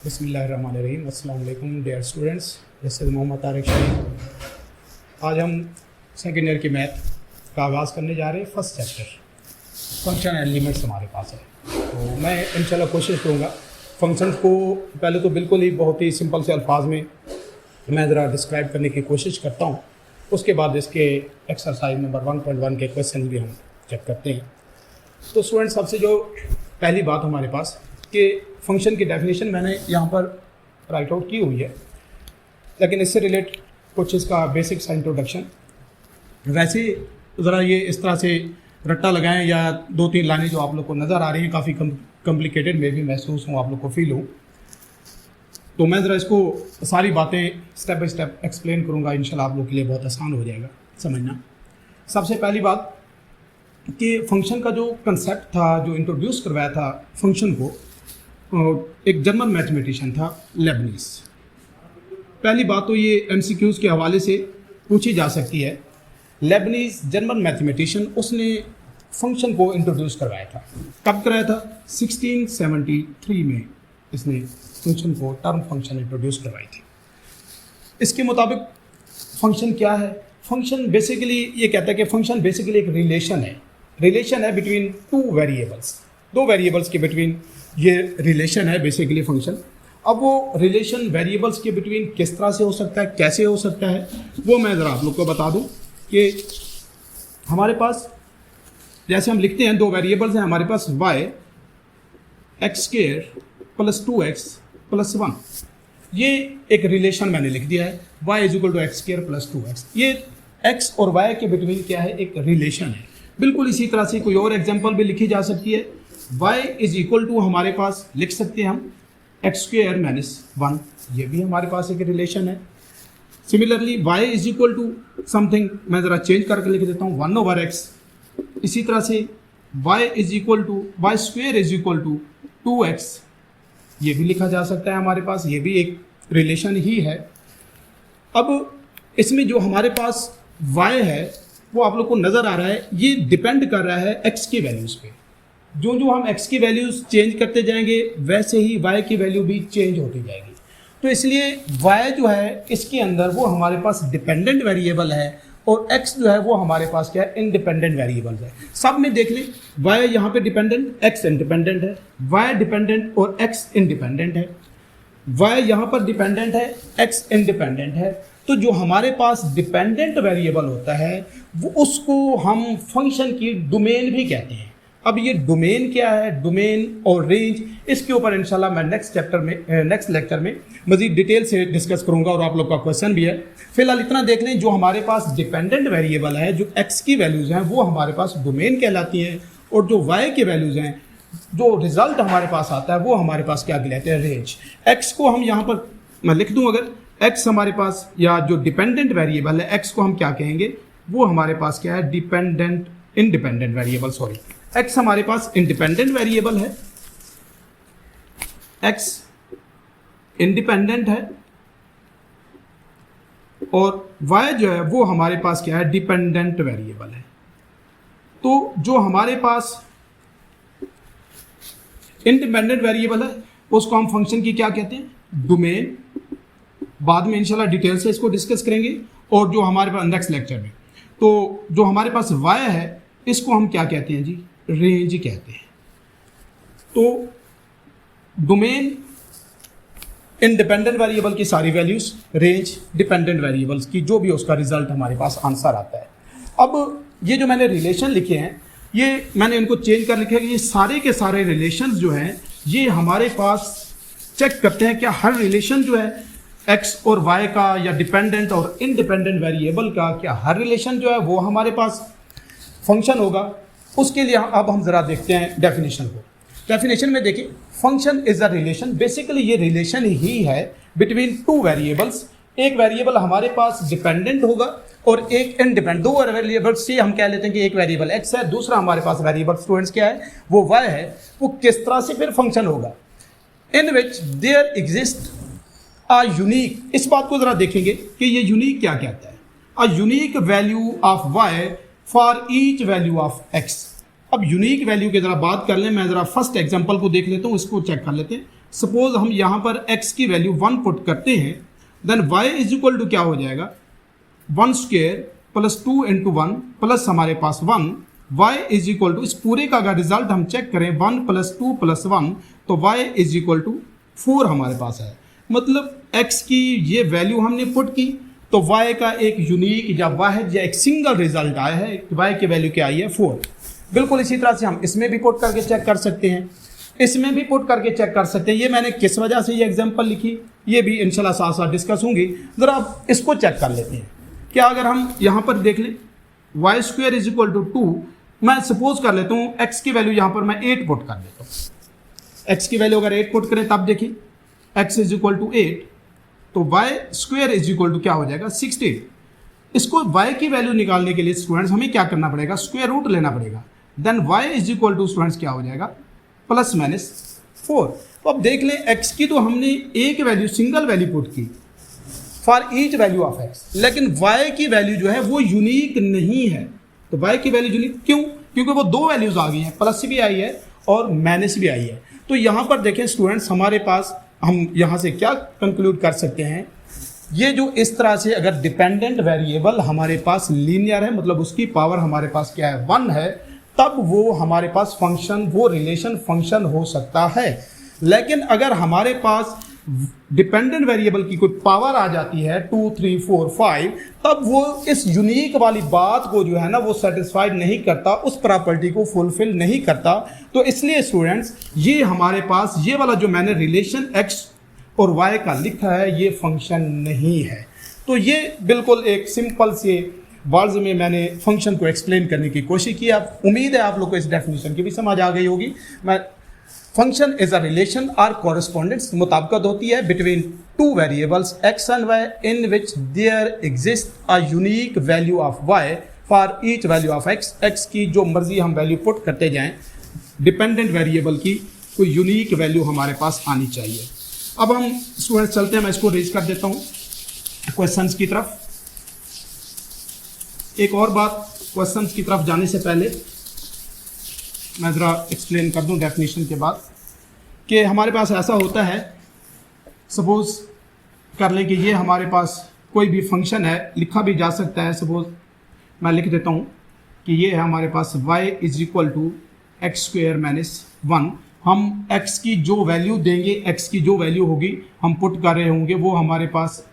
बिस्मिल्लाहिर्रहमानिर्रहीम। अस्सलाम वालेकुम dear students. This is Mohammad Tariq Sharif. आज हम सेकेंड ईयर की मैथ का आगाज़ करने जा रहे हैं। First chapter function and limits हमारे पास है। तो मैं इंशाल्लाह कोशिश करूँगा फंक्शन को पहले तो बिल्कुल ही बहुत ही सिंपल से अल्फाज में मैं ज़रा डिस्क्राइब करने की कोशिश करता हूँ। उसके बाद इसके एक्सरसाइज नंबर 1.1 के क्वेश्चन भी हम चेक करते हैं। तो स्टूडेंट्स, सबसे जो पहली बात हमारे पास कि फंक्शन की डेफिनेशन मैंने यहाँ पर राइट आउट की हुई है, लेकिन इससे रिलेट कुछ इसका बेसिक सा इंट्रोडक्शन। वैसे ज़रा ये इस तरह से रट्टा लगाएं या 2-3 लाइनें जो आप लोग को नज़र आ रही हैं काफ़ी कॉम्प्लिकेटेड में भी महसूस हूँ, आप लोग को फील हो, तो मैं ज़रा इसको सारी बातें स्टेप बाय स्टेप एक्सप्लेन करूँगा। इंशाल्लाह आप लोग के लिए बहुत आसान हो जाएगा समझना। सबसे पहली बात कि फंक्शन का जो कंसेप्ट था, जो इंट्रोड्यूस करवाया था फंक्शन को, एक जर्मन मैथमेटिशियन था लेबनीज। पहली बात तो ये एमसीक्यूज़ के हवाले से पूछी जा सकती है। लेबनीज जर्मन मैथमेटिशियन, उसने फंक्शन को इंट्रोड्यूस करवाया था। कब कराया था? 1673 में इसने फंक्शन को, टर्म फंक्शन इंट्रोड्यूस करवाई थी। इसके मुताबिक फंक्शन क्या है? फंक्शन बेसिकली ये कहता है कि फंक्शन बेसिकली एक रिलेशन है बिटवीन टू वेरिएबल्स। दो वेरिएबल्स के बिटवीन ये रिलेशन है बेसिकली फंक्शन। अब वो रिलेशन वेरिएबल्स के बिटवीन किस तरह से हो सकता है, कैसे हो सकता है, वो मैं ज़रा आप लोग को बता दूं कि हमारे पास जैसे हम लिखते हैं, दो वेरिएबल्स हैं हमारे पास, y x² + 2x + 1। ये एक रिलेशन मैंने लिख दिया है, y = x² + 2x। ये x और y के बिटवीन क्या है? एक रिलेशन है। बिल्कुल इसी तरह से कोई और एग्जांपल भी लिखी जा सकती है। y = हमारे पास लिख सकते हैं हम x² - 1, ये भी हमारे पास एक रिलेशन है। सिमिलरली y = समथिंग, मैं ज़रा चेंज करके लिख देता हूँ, 1/x। इसी तरह से y² = 2x, ये भी लिखा जा सकता है हमारे पास, ये भी एक रिलेशन ही है। अब इसमें जो हमारे पास y है वो आप लोग को नज़र आ रहा है, ये डिपेंड कर रहा है x की वैल्यूज़ पे। जो हम x की वैल्यूज़ चेंज करते जाएंगे वैसे ही y की वैल्यू भी चेंज होती जाएगी। तो इसलिए y जो है इसके अंदर वो हमारे पास डिपेंडेंट वेरिएबल है और x जो है वो हमारे पास क्या है? इंडिपेंडेंट वेरिएबल है। सब में देख लें, y यहाँ पे डिपेंडेंट, x इंडिपेंडेंट है, y डिपेंडेंट और x इंडिपेंडेंट है, y यहाँ पर डिपेंडेंट है, x इंडिपेंडेंट है। तो जो हमारे पास डिपेंडेंट वेरिएबल होता है वो उसको हम फंक्शन की डोमेन भी कहते हैं। अब ये डोमेन क्या है, डोमेन और रेंज, इसके ऊपर इंशाल्लाह मैं नेक्स्ट लेक्चर में मज़ीद डिटेल से डिस्कस करूंगा और आप लोग का क्वेश्चन भी है। फिलहाल इतना देख लें, जो हमारे पास डिपेंडेंट वेरिएबल है, जो x की वैल्यूज़ हैं वो हमारे पास डोमेन कहलाती हैं, और जो y की वैल्यूज़ हैं, जो रिजल्ट हमारे पास आता है वो हमारे पास क्या कहलाते हैं? रेंज। x को हम यहाँ पर मैं लिख दूँ, अगर x हमारे पास, या जो डिपेंडेंट वेरिएबल है x को हम क्या कहेंगे? वो हमारे पास क्या है? इंडिपेंडेंट वेरिएबल, सॉरी, x हमारे पास इंडिपेंडेंट वेरिएबल है, x इंडिपेंडेंट है, और y जो है वो हमारे पास क्या है? डिपेंडेंट वेरिएबल है। तो जो हमारे पास इंडिपेंडेंट वेरिएबल है उसको हम फंक्शन की क्या कहते हैं? डोमेन। बाद में इंशाल्लाह डिटेल से इसको डिस्कस करेंगे, और जो हमारे पास नेक्स्ट लेक्चर में, तो जो हमारे पास y है इसको हम क्या कहते हैं जी? रेंज कहते हैं। तो डोमेन इंडिपेंडेंट वेरिएबल की सारी वैल्यूज, रेंज डिपेंडेंट वेरिएबल्स की जो भी उसका रिजल्ट हमारे पास आंसर आता है। अब ये जो मैंने रिलेशन लिखे हैं, ये मैंने इनको चेंज कर लिखे हैं कि ये सारे के सारे रिलेशंस जो हैं ये हमारे पास चेक करते हैं क्या हर रिलेशन जो है x और y का, या डिपेंडेंट और इंडिपेंडेंट वेरिएबल का, क्या हर रिलेशन जो है वो हमारे पास फंक्शन होगा। उसके लिए अब हम ज़रा देखते हैं डेफिनेशन को। डेफिनेशन में देखिए, function is a relation, basically ये रिलेशन ही है बिटवीन टू वेरिएबल्स। एक वेरिएबल हमारे पास डिपेंडेंट होगा और एक इंडिपेंडेंट। दो वेरिएबल्स से हम कह लेते हैं कि एक वेरिएबल x है, दूसरा हमारे पास वेरिएबल स्टूडेंट्स क्या है? वो y है। वो किस तरह से फिर फंक्शन होगा? In which there exist a unique, इस बात को जरा देखेंगे कि ये यूनिक क्या कहता है? अ unique value of y for each value of x। अब यूनिक वैल्यू की जरा बात कर लें, मैं जरा फर्स्ट एग्जांपल को देख लेता हूँ, इसको चेक कर लेते हैं। सपोज हम यहाँ पर x की वैल्यू 1 पुट करते हैं, then y is equal to क्या हो जाएगा, 1 स्क्वेयर प्लस 2 इंटू 1 प्लस हमारे पास 1, y इज इक्वल टू, इस पूरे का अगर रिजल्ट हम चेक करें 1 प्लस 2 प्लस 1, तो y इज इक्वल टू 4 हमारे पास है। मतलब x की ये वैल्यू हमने पुट की तो y का एक यूनिक या वाहिद या एक सिंगल रिजल्ट आया है, y की वैल्यू क्या आई है 4। बिल्कुल इसी तरह से हम इसमें भी पुट करके चेक कर सकते हैं, इसमें भी पुट करके चेक कर सकते हैं। ये मैंने किस वजह से ये एग्जांपल लिखी, ये भी इंशाल्लाह साथ साथ डिस्कस होंगी। ज़रा आप इसको चेक कर लेते हैं। क्या अगर हम यहाँ पर देख लें y square is equal to 2, मैं सपोज कर लेता हूँ x की वैल्यू यहाँ पर मैं 8 पुट कर देता हूँ। x की वैल्यू अगर 8 पुट करें तब देखिए x इज इक्वल टू 8, तो y square is equal to क्या हो जाएगा 16। इसको y की वैल्यू निकालने के लिए स्टूडेंट्स हमें क्या करना पड़ेगा, स्क्वायर रूट लेना पड़ेगा। Then y is equal to students क्या हो जाएगा प्लस माइनस 4। तो अब देख लें x की तो हमने एक वैल्यू सिंगल वैल्यू पुट की for each value of x, लेकिन y की वैल्यू जो है वो यूनिक नहीं है। तो y की वैल्यू यूनिक क्यों, क्योंकि वो दो वैल्यूज आ गई हैं, प्लस भी आई है और माइनस भी आई है। तो यहाँ पर देखें स्टूडेंट्स हमारे पास हम यहाँ से क्या कंक्लूड कर सकते हैं, ये जो इस तरह से अगर डिपेंडेंट वेरिएबल हमारे पास लीनियर है, मतलब उसकी पावर हमारे पास क्या है 1 है, तब वो हमारे पास फंक्शन, वो रिलेशन फंक्शन हो सकता है। लेकिन अगर हमारे पास डिपेंडेंट वेरिएबल की कोई पावर आ जाती है 2, 3, 4, 5, तब वो इस यूनिक वाली बात को जो है ना वो सेटिस्फाइड नहीं करता, उस प्रॉपर्टी को फुलफिल नहीं करता। तो इसलिए स्टूडेंट्स ये हमारे पास ये वाला जो मैंने रिलेशन x और y का लिखा है ये फंक्शन नहीं है। तो ये बिल्कुल एक सिंपल से वर्ड्स में मैंने फंक्शन को एक्सप्लेन करने की कोशिश की। आप उम्मीद है आप लोग को इस डेफिनेशन की भी समझ आ गई होगी। मैं फंक्शन इज अ रिलेशन और कॉरेस्पॉन्डेंस, मुताबिकत होती है between two variables x and y in which there exist a unique value of y for each value of x। x की जो मर्जी हम वैल्यू पुट करते जाएं, डिपेंडेंट वेरिएबल की कोई यूनिक वैल्यू हमारे पास आनी चाहिए। अब हम स्टूडेंट्स चलते हैं, मैं इसको रेज कर देता हूँ क्वेश्चंस की तरफ। एक और बात, क्वेश्चंस की तरफ जाने से पहले मैं ज़रा एक्सप्लेन कर दूं डेफिनेशन के बाद कि हमारे पास ऐसा होता है, सपोज कर लें कि ये हमारे पास कोई भी फंक्शन है, लिखा भी जा सकता है। सपोज मैं लिख देता हूँ कि ये है हमारे पास y is equal to x square minus 1। हम x की जो वैल्यू देंगे, x की जो वैल्यू होगी हम पुट कर रहे होंगे, वो हमारे पास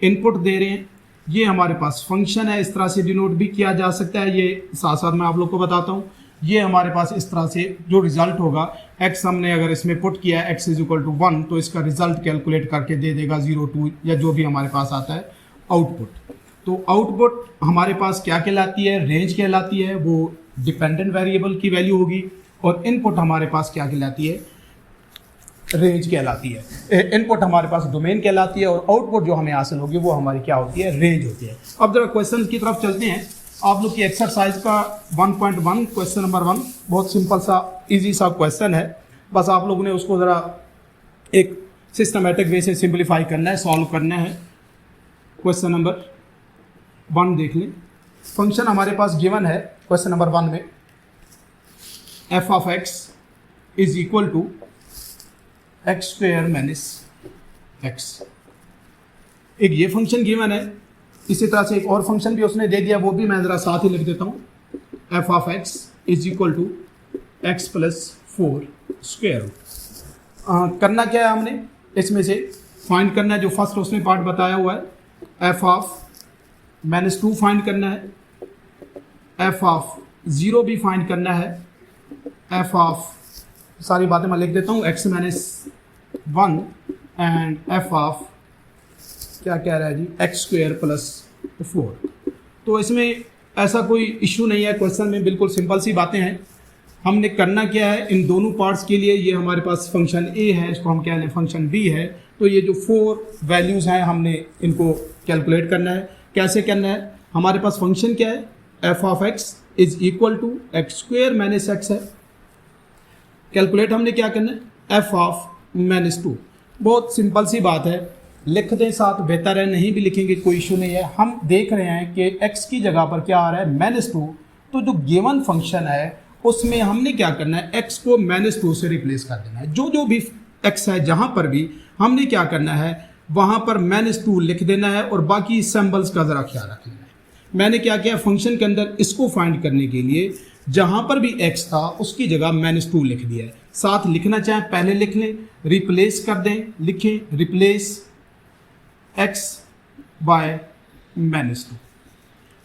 इनपुट दे रहे हैं। ये हमारे पास फंक्शन है, इस तरह से डिनोट भी किया जा सकता है। ये साथ साथ मैं आप लोग को बताता हूँ। ये हमारे पास इस तरह से जो रिजल्ट होगा, x हमने अगर इसमें पुट किया है x इज इक्वल टू 1, तो इसका रिजल्ट कैलकुलेट करके दे देगा 0, 2 या जो भी हमारे पास आता है आउटपुट। तो आउटपुट हमारे पास क्या कहलाती है, रेंज कहलाती है, वो डिपेंडेंट वेरिएबल की वैल्यू होगी। और इनपुट हमारे पास क्या कहलाती है, रेंज कहलाती है। इनपुट हमारे पास डोमेन कहलाती है और आउटपुट जो हमें हासिल होगी वो हमारी क्या होती है, रेंज होती है। अब जरा क्वेश्चन की तरफ चलते हैं। आप लोग की एक्सरसाइज का 1.1 क्वेश्चन नंबर 1 बहुत सिंपल सा इजी सा क्वेश्चन है। बस आप लोगों ने उसको ज़रा एक सिस्टमेटिक वे से सिंप्लीफाई करना है, सॉल्व करना है। क्वेश्चन नंबर 1 देख लें। फंक्शन हमारे पास गिवन है क्वेश्चन नंबर 1 में, f of x is equal to x square minus x. एक ये फंक्शन गिवन है, इसी तरह से एक और फंक्शन भी उसने दे दिया, वो भी मैं ज़रा साथ ही लिख देता हूँ। f of x is equal to x plus 4 square. करना क्या है हमने, इसमें से फाइंड करना है जो फर्स्ट उसने पार्ट बताया हुआ है। f ऑफ -2 फाइंड करना है, f ऑफ 0 भी फाइंड करना है, f ऑफ सारी बातें मैं लिख देता हूँ x - 1 एंड f ऑफ क्या कह रहा है जी, एक्स स्क्वेयर प्लस 4। तो इसमें ऐसा कोई इशू नहीं है क्वेश्चन में, बिल्कुल सिंपल सी बातें हैं। हमने करना क्या है, इन दोनों पार्ट्स के लिए ये हमारे पास फंक्शन a है, इसको हम कह लें फंक्शन b है। तो ये जो 4 वैल्यूज़ हैं हमने इनको कैलकुलेट करना है। कैसे करना है, हमारे पास फंक्शन क्या है, f of x is equal to x square minus x है। कैलकुलेट हमने क्या करना है, f ऑफ -2। बहुत सिंपल सी बात है, लिख दें साथ बेहतर है, नहीं भी लिखेंगे कोई इशू नहीं है। हम देख रहे हैं कि x की जगह पर क्या आ रहा है, -2। तो जो गिवन फंक्शन है उसमें हमने क्या करना है, x को -2 से रिप्लेस कर देना है। जो जो भी एक्स है, जहाँ पर भी हमने क्या करना है वहाँ पर -2 लिख देना है और बाकी सिंबल्स का ज़रा ख्याल रखना है। मैंने क्या किया, फंक्शन के अंदर इसको फाइंड करने के लिए जहाँ पर भी x था उसकी जगह -2 लिख दिया है। साथ लिखना चाहें पहले लिख लें, रिप्लेस कर दें, लिखें रिप्लेस x बाय -2।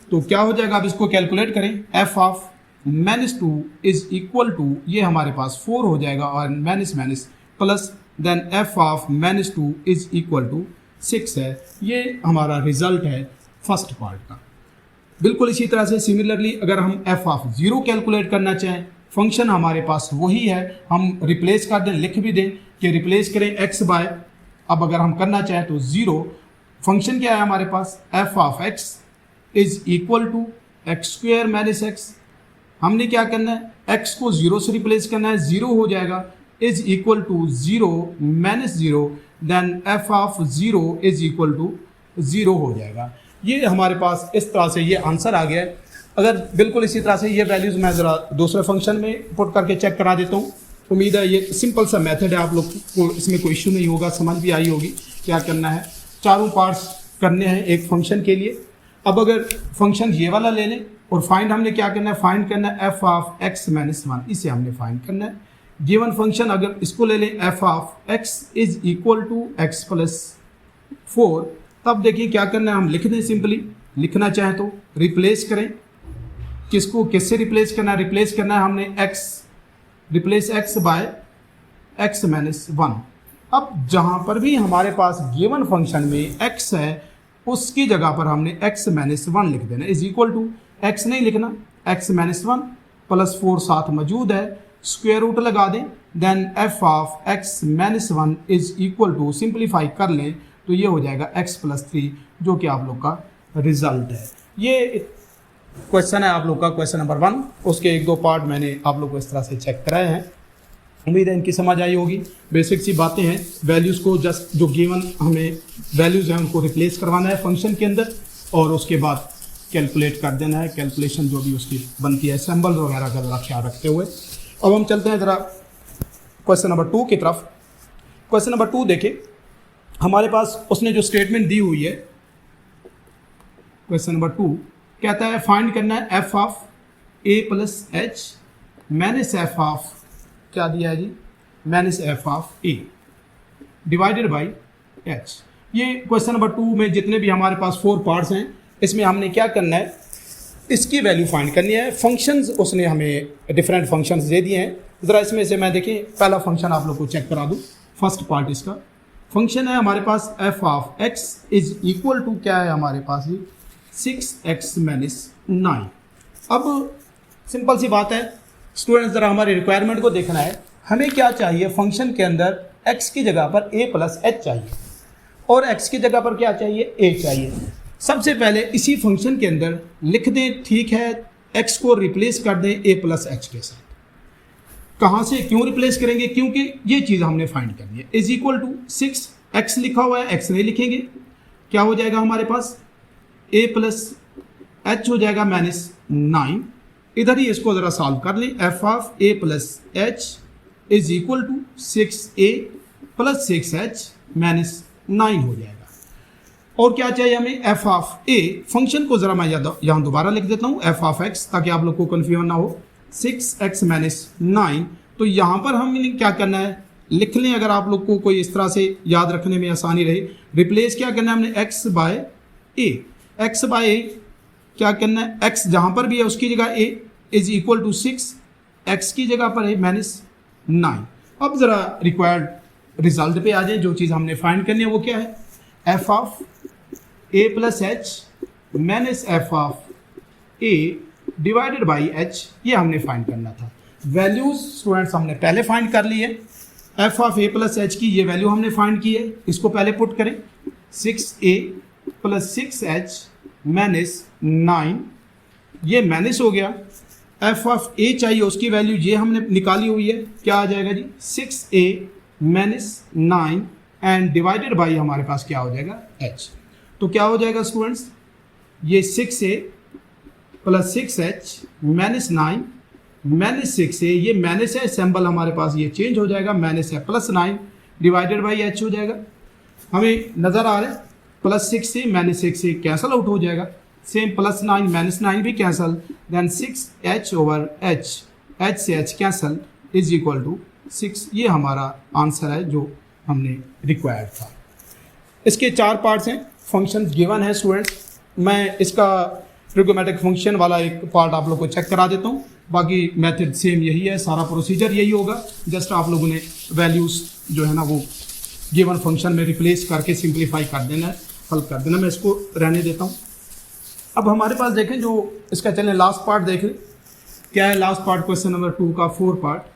तो क्या हो जाएगा, अब इसको कैलकुलेट करें, f of -2 is equal to, ये हमारे पास 4 हो जाएगा और minus minus plus, then f of -2 is equal to 6 है। ये हमारा रिजल्ट है फर्स्ट पार्ट का। बिल्कुल इसी तरह से सिमिलरली अगर हम f ऑफ 0 कैलकुलेट करना चाहें, फंक्शन हमारे पास वही है, हम रिप्लेस कर दें, लिख भी दें कि रिप्लेस करें x बाय, अब अगर हम करना चाहें तो 0, फंक्शन क्या है हमारे पास, f of x is equal to x square minus x. हमने क्या करना है, x को 0 से रिप्लेस करना है, 0 हो जाएगा, is equal to 0 minus 0, then f of 0 is equal to 0 हो जाएगा। ये हमारे पास इस तरह से ये आंसर आ गया है। अगर बिल्कुल इसी तरह से ये वैल्यूज़ मैं ज़रा दूसरे फंक्शन में पुट करके चेक करा देता हूँ। उम्मीद है ये सिंपल सा मेथड है, आप लोग को इसमें कोई इशू नहीं होगा, समझ भी आई होगी क्या करना है। चारों पार्ट्स करने हैं एक फंक्शन के लिए। अब अगर फंक्शन ये वाला ले लें और फाइंड हमने क्या करना है, फाइंड करना है f ऑफ x माइनस 1, इसे हमने फाइंड करना है। गिवन फंक्शन अगर इसको ले लें f of x is equal to x plus 4, तब देखिए क्या करना है, हम लिख दें सिंपली, लिखना चाहें तो रिप्लेस करें, किसको किससे रिप्लेस करना है, रिप्लेस करना है हमने x, replace x by x minus 1। अब जहाँ पर भी हमारे पास गिवन फंक्शन में x है उसकी जगह पर हमने x माइनस 1 लिख देना, इज इक्वल टू x नहीं लिखना, x माइनस 1 प्लस 4 साथ मौजूद है, स्क्वायर रूट लगा दें, then f of x minus 1 is equal to, simplify कर लें तो ये हो जाएगा x प्लस 3, जो कि आप लोग का रिजल्ट है। ये क्वेश्चन है आप लोग का क्वेश्चन नंबर 1, उसके 1-2 पार्ट मैंने आप लोग को इस तरह से चेक कराए हैं। उम्मीद है इनकी समझ आई होगी। बेसिक सी बातें हैं, वैल्यूज़ को जस्ट जो गिवन हमें वैल्यूज़ हैं उनको रिप्लेस करवाना है फंक्शन के अंदर और उसके बाद कैलकुलेट कर देना है, कैलकुलेशन जो भी उसकी बनती है सिंबल वगैरह का ज़रा ख्याल रखते हुए। अब हम चलते हैं ज़रा क्वेश्चन नंबर 2 की तरफ। क्वेश्चन नंबर 2 देखें, हमारे पास उसने जो स्टेटमेंट दी हुई है, क्वेश्चन नंबर 2 कहता है फाइंड करना है f of a plus h minus f of, क्या दिया है जी, minus f of a divided by h। ये क्वेश्चन नंबर 2 में जितने भी हमारे पास 4 पार्ट्स हैं, इसमें हमने क्या करना है, इसकी वैल्यू फाइंड करनी है। फंक्शंस उसने हमें डिफरेंट फंक्शंस दे दिए हैं, ज़रा इसमें से मैं देखें पहला फंक्शन आप लोग को चेक करा दूँ। फर्स्ट पार्ट इसका फंक्शन है हमारे पास f of x is equal to, क्या है हमारे पास ये 6x माइनस 9। अब सिंपल सी बात है स्टूडेंट्स, ज़रा हमारी रिक्वायरमेंट को देखना है, हमें क्या चाहिए, फंक्शन के अंदर x की जगह पर a प्लस एच चाहिए और x की जगह पर क्या चाहिए, a चाहिए। सबसे पहले इसी फंक्शन के अंदर लिख दें, ठीक है, x को रिप्लेस कर दें a प्लस एच के साथ। कहाँ से क्यों रिप्लेस करेंगे, क्योंकि ये चीज़ हमने फाइंड करनी है। इज इक्वल टू 6x लिखा हुआ है, x नहीं लिखेंगे, क्या हो जाएगा हमारे पास a प्लस एच हो जाएगा माइनस 9। इधर ही इसको ज़रा सॉल्व कर लें, f of a plus h is equal to 6a plus 6h minus 9 हो जाएगा। और क्या चाहिए हमें, f ऑफ a, फंक्शन को ज़रा मैं यहाँ दोबारा लिख देता हूँ, f ऑफ x, ताकि आप लोग को कन्फ्यूजन ना हो, 6x माइनस 9। तो यहाँ पर हमें क्या करना है, लिख लें अगर आप लोग को कोई इस तरह से याद रखने में आसानी रहे। रिप्लेस क्या करना है हमने, x by a, x by a क्या करना है, x जहाँ पर भी है उसकी जगह a is equal to 6, x की जगह पर है माइनस 9। अब ज़रा रिक्वायर्ड रिजल्ट पे आ जाए, जो चीज़ हमने फाइंड करनी है वो क्या है, f of a plus h minus f of a divided by h, ये हमने फाइंड करना था। वैल्यूज स्टूडेंट्स हमने पहले फाइंड कर ली है, f of a plus H की ये वैल्यू हमने फाइंड की है, इसको पहले पुट करें, 6a प्लस 6h माइनस 9, ये माइनस हो गया। f ऑफ a चाहिए, उसकी वैल्यू ये हमने निकाली हुई है, क्या आ जाएगा जी, 6a minus 9 and divided by हमारे पास क्या हो जाएगा, h। तो क्या हो जाएगा स्टूडेंट्स, ये 6a plus 6h minus 9 minus 6a, ये माइनस है, सिंबल हमारे पास ये चेंज हो जाएगा, माइनस है प्लस 9 डिवाइडेड बाई एच हो जाएगा। हमें नज़र आ रहा है +6 से -6 से कैंसल आउट हो जाएगा। सेम +9 -9 भी cancel, then 6h over h से h cancel is equal to 6। ये हमारा आंसर है जो हमने रिक्वायर्ड था। इसके 4 पार्ट्स हैं, फंक्शन गिवन है स्टूडेंट्स। मैं इसका ट्रिग्नोमेट्रिक फंक्शन वाला एक पार्ट आप लोग को चेक करा देता हूँ, बाकी मेथड सेम यही है, सारा प्रोसीजर यही होगा। जस्ट आप लोगों ने वैल्यूज़ जो है ना वो गिवन फंक्शन में रिप्लेस करके सिंप्लीफाई कर देना है, हल कर देना। मैं इसको रहने देता हूँ। अब हमारे पास देखें जो इसका चलें लास्ट पार्ट देख लें, क्या है लास्ट पार्ट क्वेश्चन नंबर 2 का 4 पार्ट।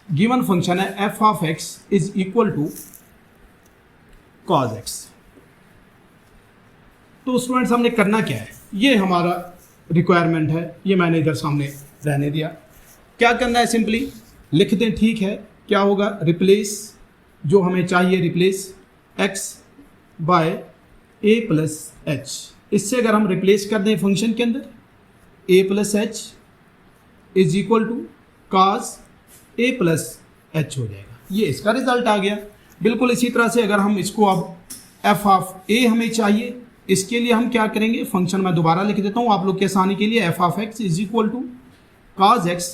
गिवन फंक्शन है f of x is equal to cos x। तो स्टूडेंट्स हमने करना क्या है, ये हमारा रिक्वायरमेंट है, ये मैंने इधर सामने रहने दिया। क्या करना है, सिंपली लिख दें, ठीक है। क्या होगा, रिप्लेस जो हमें चाहिए, replace x by a plus h. इससे अगर हम रिप्लेस कर दें फंक्शन के अंदर, a plus h is equal to cos a plus h हो जाएगा। ये इसका रिजल्ट आ गया। बिल्कुल इसी तरह से अगर हम इसको अब f ऑफ a हमें चाहिए, इसके लिए हम क्या करेंगे, फंक्शन मैं दोबारा लिख देता हूँ आप लोग की आसानी के लिए। f of x is equal to cos x,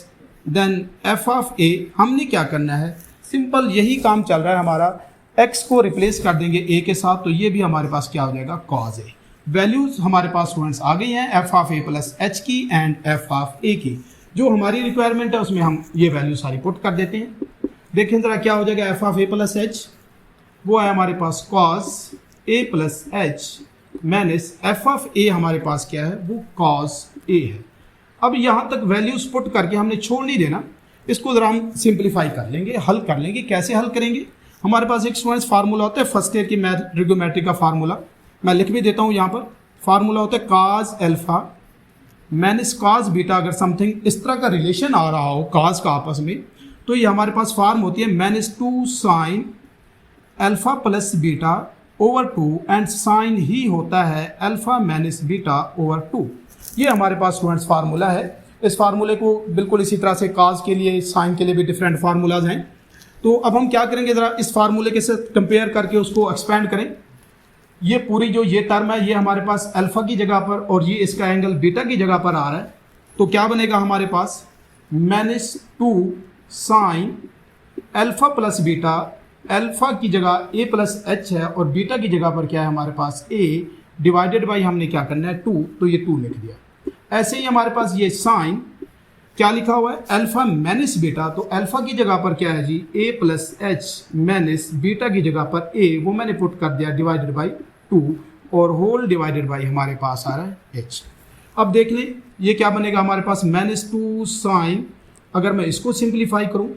then f of a हमने क्या करना है, सिंपल यही काम चल रहा है हमारा। x को रिप्लेस कर देंगे a के साथ, तो ये भी हमारे पास क्या हो जाएगा, cos a। वैल्यूज हमारे पास स्टूडेंट्स आ गई हैं f of a plus H की एंड f ऑफ a की। जो हमारी रिक्वायरमेंट है उसमें हम ये वैल्यू सारी पुट कर देते हैं। देखें ज़रा क्या हो जाएगा, f of a plus H वो है हमारे पास cos a plus h minus f of a हमारे पास क्या है, वो cos a है। अब यहाँ तक वैल्यूज पुट करके हमने छोड़ नहीं देना, इसको ज़रा हम सिंप्लीफाई कर लेंगे, हल कर लेंगे। कैसे हल करेंगे, हमारे पास एक स्टूडेंट्स फार्मूला होता है फर्स्ट ईयर की मैथ ट्रिग्नोमेट्री का फार्मूला, मैं लिख भी देता हूँ यहाँ पर। फार्मूला होता है cos alpha minus cos beta. अगर समथिंग इस तरह का रिलेशन आ रहा हो cos का आपस में, तो ये हमारे पास फॉर्म होती है -2 sin alpha plus beta over 2 and sine ही होता है अल्फा माइनस बीटा ओवर 2। ये हमारे पास स्टूडेंट्स फार्मूला है। इस फार्मूले को बिल्कुल इसी तरह से cos के लिए, साइन के लिए भी डिफरेंट फार्मूलाज हैं। तो अब हम क्या करेंगे, ज़रा इस फार्मूले के साथ कंपेयर करके उसको एक्सपेंड करें। ये पूरी जो ये टर्म है ये हमारे पास अल्फा की जगह पर और ये इसका एंगल बीटा की जगह पर आ रहा है, तो क्या बनेगा हमारे पास -2 sine alpha plus beta. Alpha की जगह a प्लस एच है और बीटा की जगह पर क्या है हमारे पास a डिवाइडेड बाई हमने क्या करना है 2, तो ये 2 लिख दिया। ऐसे ही हमारे पास ये साइन क्या लिखा हुआ है, अल्फा माइनस बीटा, तो अल्फा की जगह पर क्या है जी a plus h minus beta की जगह पर a, वो मैंने पुट कर दिया डिवाइडेड बाई 2 और होल डिवाइडेड बाई हमारे पास आ रहा है h। अब देख लें ये क्या बनेगा हमारे पास -2 साइन, अगर मैं इसको सिंप्लीफाई करूं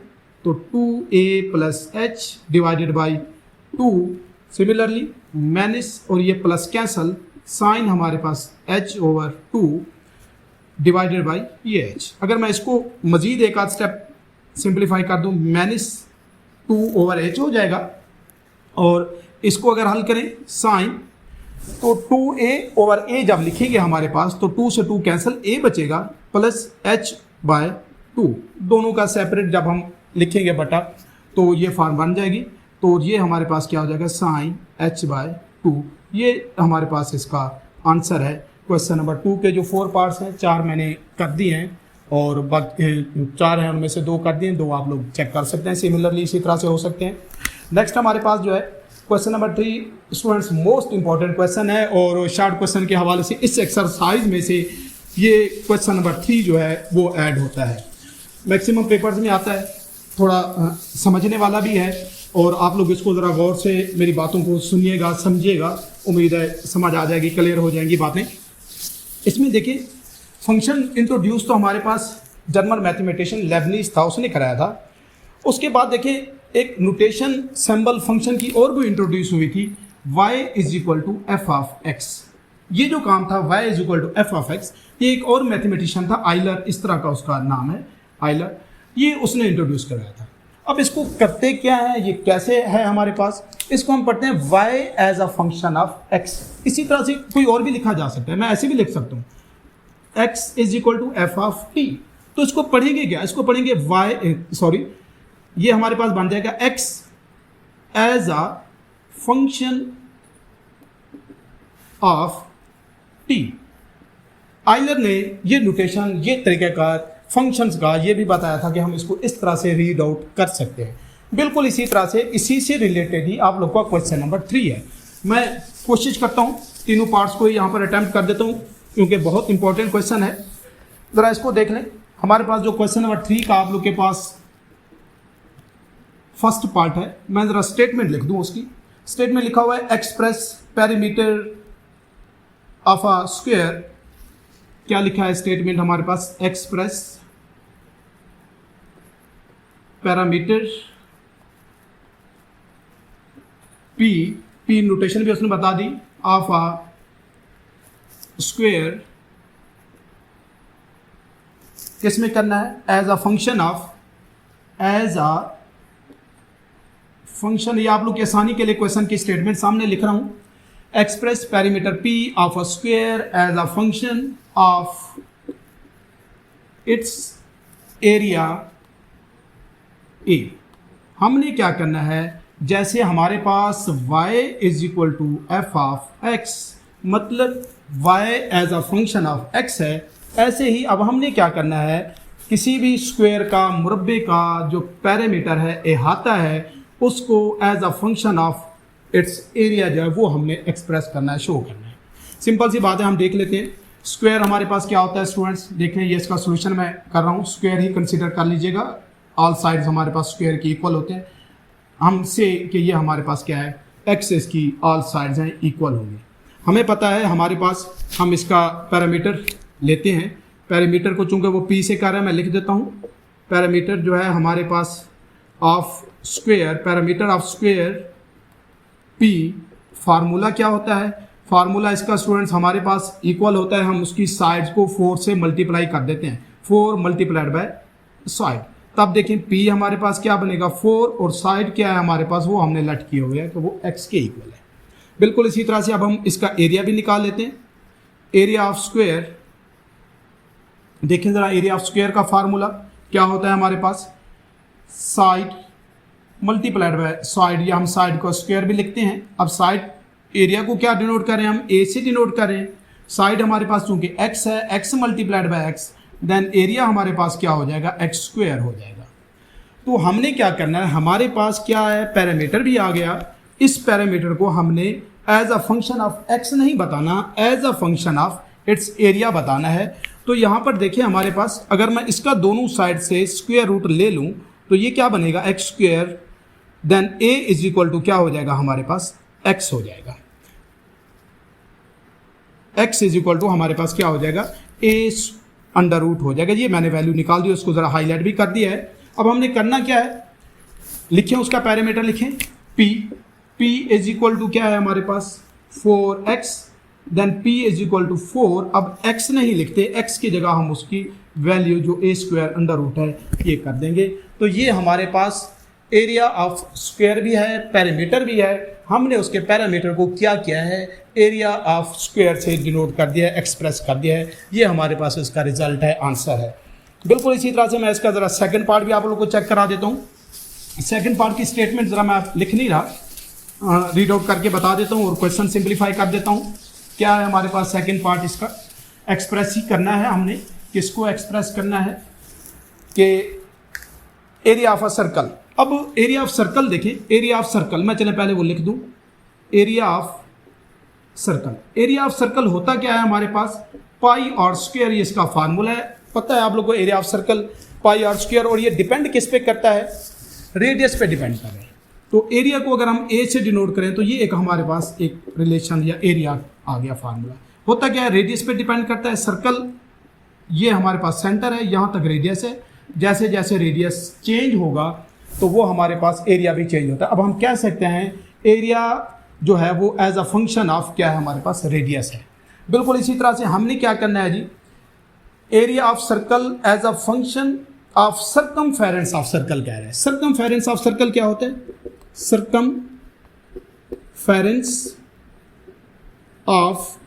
तो 2a plus H divided by 2, similarly minus और ये प्लस कैंसल, साइन हमारे पास h ओवर 2 डिवाइडेड बाई ये h। अगर मैं इसको मजीद एक आध स्टेप सिंप्लीफाई कर दूं, -2 ओवर h हो जाएगा। और इसको अगर हल करें साइन, तो 2a ओवर a जब लिखेंगे हमारे पास तो 2 से 2 कैंसिल, a बचेगा प्लस h बाय 2। दोनों का सेपरेट जब हम लिखेंगे बटा तो ये फॉर्म बन जाएगी। तो ये हमारे पास क्या हो जाएगा, साइन h बाय 2। ये हमारे पास इसका आंसर है क्वेश्चन नंबर 2 के जो 4 पार्ट्स हैं। 4 मैंने कर दिए हैं और बाकी 4 हैं उनमें से 2 कर दिए हैं, 2 आप लोग चेक कर सकते हैं। सिमिलरली इसी तरह से हो सकते हैं। नेक्स्ट हमारे पास जो है question number 3 students most important question है और शॉर्ट क्वेश्चन के हवाले से इस एक्सरसाइज में से ये क्वेश्चन नंबर 3 जो है वो ऐड होता है। मैक्सिमम पेपर्स में आता है, थोड़ा समझने वाला भी है और आप लोग इसको ज़रा गौर से मेरी बातों को सुनिएगा, समझिएगा। उम्मीद है समझ आ जाएगी, क्लियर हो जाएंगी बातें। इसमें देखिए फंक्शन इंट्रोड्यूस तो हमारे पास जर्मन मैथमेटिशियन लेबनीज था, उसने कराया था। उसके बाद देखिए एक नोटेशन सिंबल फंक्शन की और भी इंट्रोड्यूस हुई थी, y is equal to f of x. ये जो काम था y is equal to f of x, ये एक और मैथमेटिशियन था, आइलर, इस तरह का उसका नाम है आइलर, ये उसने इंट्रोड्यूस कराया था। अब इसको करते क्या है, ये कैसे है हमारे पास, इसको हम पढ़ते हैं y as a function of x। इसी तरह से कोई और भी लिखा जा सकता है, मैं ऐसे भी लिख सकता हूँ x is equal to f of t। तो इसको पढ़ेंगे क्या, इसको पढ़ेंगे ये हमारे पास बन जाएगा x as a function of t. Euler ने ये नोटेशन, ये तरीक़ाकार फंक्शंस का ये भी बताया था कि हम इसको इस तरह से रीड आउट कर सकते हैं। बिल्कुल इसी तरह से, इसी से रिलेटेड ही आप लोग का क्वेश्चन नंबर 3 है। मैं कोशिश करता हूँ तीनों पार्ट्स को यहाँ पर अटैम्प्ट कर देता हूँ, क्योंकि बहुत इंपॉर्टेंट क्वेश्चन है। ज़रा इसको देख लें। हमारे पास जो क्वेश्चन नंबर 3 का आप लोग के पास फर्स्ट पार्ट है, मैं ज़रा स्टेटमेंट लिख दूँ। उसकी स्टेटमेंट लिखा हुआ है express perimeter of a square. क्या लिखा है स्टेटमेंट हमारे पास? एक्सप्रेस पैरामीटर पी नोटेशन भी उसने बता दी, ऑफ अ स्क्वायर किसमें करना है? As a function of, as a function. ये आप लोग की आसानी के लिए क्वेश्चन की स्टेटमेंट सामने लिख रहा हूं। Express parameter p of a square as a function of its area a. हमने क्या करना है, जैसे हमारे पास y is equal to f of x, मतलब y as a function of x है, ऐसे ही अब हमने क्या करना है, किसी भी स्क्वायर का, मुरब्बे का जो पैरामीटर है, अहाता है, उसको as a function of its area जो है वो हमने एक्सप्रेस करना है, शो करना है। सिंपल सी बात है, हम देख लेते हैं। स्क्वायर हमारे पास क्या होता है स्टूडेंट्स, देखें ये इसका सोल्यूशन मैं कर रहा हूँ। स्क्वायर ही कंसीडर कर लीजिएगा, ऑल साइड्स हमारे पास स्क्वायर के इक्वल होते हैं। हम से कि ये हमारे पास क्या है, एक्सिस की ऑल साइड्स हैं इक्वल होंगे। हमें पता है हमारे पास, हम इसका पैरामीटर लेते हैं। पैरामीटर को चूंकि वो पी से कर रहा है, मैं लिख देता हूँ। पैरामीटर जो है हमारे पास of square, parameter of square p, formula क्या होता है? फार्मूला इसका स्टूडेंट्स हमारे पास इक्वल होता है, हम उसकी साइड्स को 4 से मल्टीप्लाई कर देते हैं, 4 मल्टीप्लाइड बाय साइड। तब देखें पी हमारे पास क्या बनेगा, 4, और साइड क्या है हमारे पास, वो हमने लट किए हुए हैं, तो वो एक्स के इक्वल है। बिल्कुल इसी तरह से अब हम इसका एरिया भी निकाल लेते हैं। एरिया ऑफ स्क्वायर, देखें ज़रा, एरिया ऑफ स्क्वायर का फार्मूला क्या होता है हमारे पास, साइड मल्टीप्लाइड बाय साइड, या हम साइड को स्क्वायर भी लिखते हैं। अब साइड एरिया को क्या डिनोट करें, हम ए से डिनोट करें। साइड हमारे पास चूंकि एक्स है, x multiplied by x, then area हमारे पास क्या हो जाएगा, एक्स स्क्वायर हो जाएगा। तो हमने क्या करना है, हमारे पास क्या है, पैरामीटर भी आ गया। इस पैरामीटर को हमने as a function of x नहीं बताना, as a function of its area बताना है। तो यहाँ पर देखिए हमारे पास, अगर मैं इसका दोनों साइड से स्क्वायर रूट ले लूँ तो ये क्या बनेगा, x square, then a is equal to क्या हो जाएगा हमारे पास, एक्स हो जाएगा। एक्स इज इक्वल टू हमारे पास क्या हो जाएगा, ए अंडर रूट हो जाएगा। ये मैंने वैल्यू निकाल दी, उसको ज़रा हाईलाइट भी कर दिया है। अब हमने करना क्या है, लिखें उसका पैरामीटर, लिखें p इज इक्वल टू क्या है हमारे पास, 4x, then p is equal to 4। अब x नहीं लिखते, x की जगह हम उसकी वैल्यू जो a स्क्वायर अंडर रूट है ये कर देंगे। तो ये हमारे पास एरिया ऑफ स्क्वायर भी है, पैरामीटर भी है। हमने उसके पैरामीटर को क्या किया है, एरिया ऑफ स्क्वायर से डिनोट कर दिया है, एक्सप्रेस कर दिया है। ये हमारे पास इसका रिजल्ट है, आंसर है। बिल्कुल इसी तरह से मैं इसका ज़रा सेकंड पार्ट भी आप लोगों को चेक करा देता हूँ। सेकंड पार्ट की स्टेटमेंट ज़रा मैं लिख नहीं रहा, रीड आउट करके बता देता हूँ और क्वेश्चन सिंप्लीफाई कर देता हूँ। क्या है हमारे पास सेकंड पार्ट, इसका एक्सप्रेस ही करना है हमने। किसको एक्सप्रेस करना है कि एरिया ऑफ अ सर्कल। अब एरिया ऑफ सर्कल देखें, एरिया ऑफ सर्कल मैं चले पहले वो लिख दूं, area of circle. Area of circle होता क्या है हमारे पास, पाई और स्क्वायर, ये इसका फार्मूला है। पता है आप लोगों को एरिया ऑफ सर्कल पाई और स्क्वायर, और ये डिपेंड किस पे करता है, रेडियस पे डिपेंड कर रहा है। तो एरिया को अगर हम ए से डिनोट करें तो ये एक हमारे पास एक रिलेशन या एरिया आ गया फार्मूला। होता क्या है, रेडियस पे डिपेंड करता है। सर्कल ये हमारे पास सेंटर है, यहाँ तक रेडियस है। जैसे जैसे रेडियस चेंज होगा तो वो हमारे पास एरिया भी चेंज होता है। अब हम कह सकते हैं एरिया जो है वो एज अ फंक्शन ऑफ क्या है हमारे पास, रेडियस है। बिल्कुल इसी तरह से हमने क्या करना है जी, area of circle as a function of circumference of circle कह रहे हैं। सर्कमफेरेंस ऑफ सर्कल क्या होता है, सर्कमफेरेंस ऑफ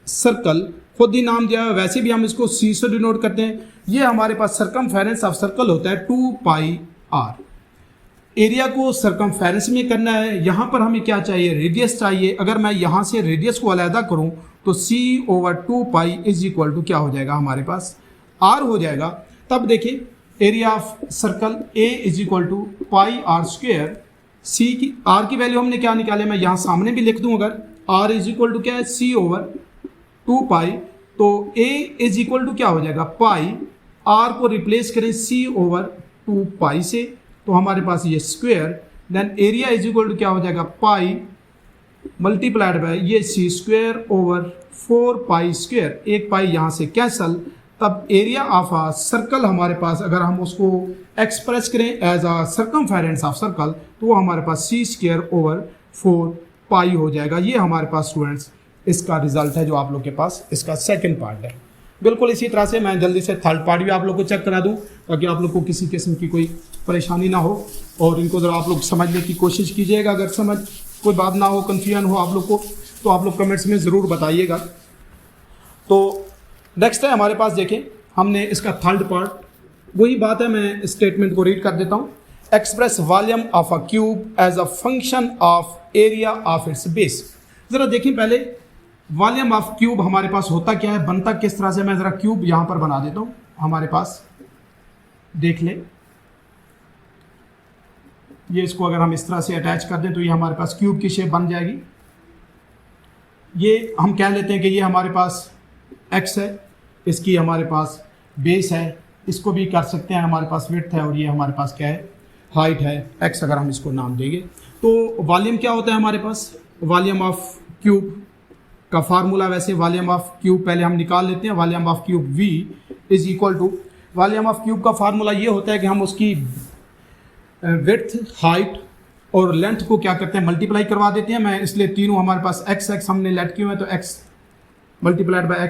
सर्कल, खुद ही नाम दिया है, वैसे भी हम इसको सी से डिनोट करते हैं। ये हमारे पास सर्कमफेरेंस ऑफ सर्कल होता है 2 पाई r। एरिया को सरकमफेरेंस में करना है। यहाँ पर हमें क्या चाहिए, रेडियस चाहिए। अगर मैं यहाँ से रेडियस को अलहदा करूँ तो c/2 इज इक्वल टू क्या हो जाएगा हमारे पास, r हो जाएगा। तब देखिए area of circle a is equal to πr²। c की r की वैल्यू हमने क्या निकाले, मैं यहाँ सामने भी लिख दूँ। अगर r इज इक्वल टू क्या है, c/2 तो a इज इक्वल टू क्या हो जाएगा, पाई। r को रिप्लेस करें c/2 से तो हमारे पास ये square, then area is equal to क्या हो जाएगा, पाई मल्टीप्लाइड बाय ये c²/4π²। एक पाई यहाँ से कैंसल, तब एरिया ऑफ अ सर्कल हमारे पास अगर हम उसको एक्सप्रेस करें as a circumference of circle तो वो हमारे पास c²/4π हो जाएगा। ये हमारे पास स्टूडेंट्स इसका रिजल्ट है जो आप लोग के पास इसका सेकंड पार्ट है। बिल्कुल इसी तरह से मैं जल्दी से थर्ड पार्ट भी आप लोग को चेक करा दूं ताकि आप लोग को किसी किस्म की कोई परेशानी ना हो, और इनको ज़रा आप लोग समझने की कोशिश कीजिएगा। अगर समझ कोई बात ना हो, कन्फ्यूजन हो आप लोग को, तो आप लोग कमेंट्स में ज़रूर बताइएगा। तो नेक्स्ट है हमारे पास, देखें हमने इसका थर्ड पार्ट, वही बात है, मैं स्टेटमेंट को रीड कर देता हूँ। Express volume of a cube as a function of area of its base. ज़रा देखें पहले वॉल्यूम ऑफ क्यूब हमारे पास होता क्या है, बनता किस तरह से। मैं ज़रा क्यूब यहाँ पर बना देता हूँ, हमारे पास देख लें। ये इसको अगर हम इस तरह से अटैच कर दें तो ये हमारे पास क्यूब की शेप बन जाएगी। ये हम कह लेते हैं कि ये हमारे पास x है, इसकी हमारे पास बेस है, इसको भी कर सकते हैं हमारे पास विड्थ है, और ये हमारे पास क्या है, हाइट है, x अगर हम इसको नाम देंगे। तो वॉल्यूम क्या होता है हमारे पास, वॉल्यूम ऑफ क्यूब का फार्मूला, वैसे वॉल्यूम ऑफ क्यूब पहले हम निकाल लेते हैं। Volume of cube v is equal to, volume of cube का फार्मूला ये होता है कि हम उसकी विड्थ, हाइट और लेंथ को क्या करते हैं, मल्टीप्लाई करवा देते हैं। मैं इसलिए तीनों हमारे पास x हमने लेट किए हुए हैं, तो x मल्टीप्लाइड बाय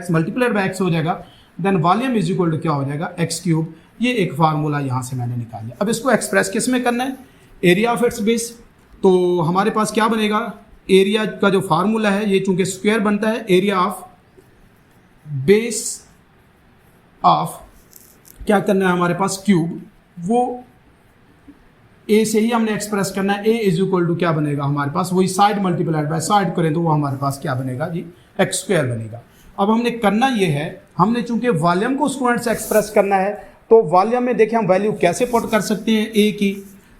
x हो जाएगा। Then volume is equal to क्या हो जाएगा, x³। ये एक फार्मूला यहाँ से मैंने निकाल लिया। अब इसको एक्सप्रेस किस में करना है, एरिया ऑफ इट्स बेस। तो हमारे पास क्या बनेगा, एरिया का जो फार्मूला है, ये चूंकि स्क्वायर बनता है, एरिया ऑफ बेस ऑफ क्या करना है हमारे पास, क्यूब, वो ए से ही हमने एक्सप्रेस करना है। ए इज इक्वल टू क्या बनेगा हमारे पास, वही साइड मल्टीप्लाइड बाय साइड करें तो वो हमारे पास क्या बनेगा जी, x² बनेगा। अब हमने करना ये है, हमने चूंकि वॉल्यूम को स्टूडेंट्स एक्सप्रेस करना है, तो वॉल्यूम में देखिए हम वैल्यू कैसे पुट कर सकते हैं ए की।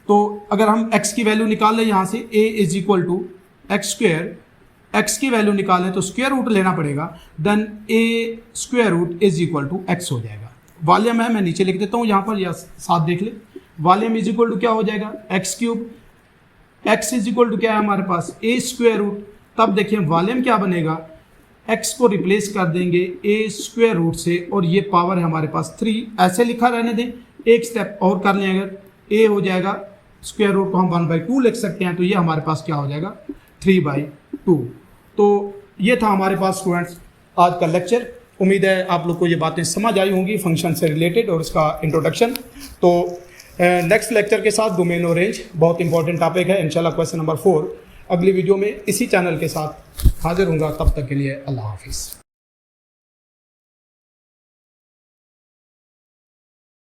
तो अगर हम x की वैल्यू निकाल लें यहाँ से, a is equal to x², x की वैल्यू निकालें तो स्क्वायर रूट लेना पड़ेगा, then a² is equal to x हो जाएगा। वॉल्यूम है, मैं नीचे लिख देता हूँ यहाँ पर, या साथ देख ले। वॉल्यूम इज इक्वल टू क्या हो जाएगा, x³, x is equal to क्या है हमारे पास, a²। तब देखिए वॉल्यूम क्या बनेगा, x को रिप्लेस कर देंगे a² से, और ये पावर है हमारे पास 3, ऐसे लिखा रहने दें। एक स्टेप और कर लें, अगर a हो जाएगा स्क्वायर रूट को हम 1/2 लिख सकते हैं, तो ये हमारे पास क्या हो जाएगा, 3/2। तो ये था हमारे पास स्टूडेंट्स आज का लेक्चर। उम्मीद है आप लोग को ये बातें समझ आई होंगी फंक्शन से रिलेटेड और इसका इंट्रोडक्शन। तो नेक्स्ट लेक्चर के साथ डोमेन और रेंज बहुत इंपॉर्टेंट टॉपिक है। इंशाल्लाह क्वेश्चन नंबर 4 अगली वीडियो में इसी चैनल के साथ हाजिर होऊंगा। तब तक के लिए अल्लाह हाफिज़।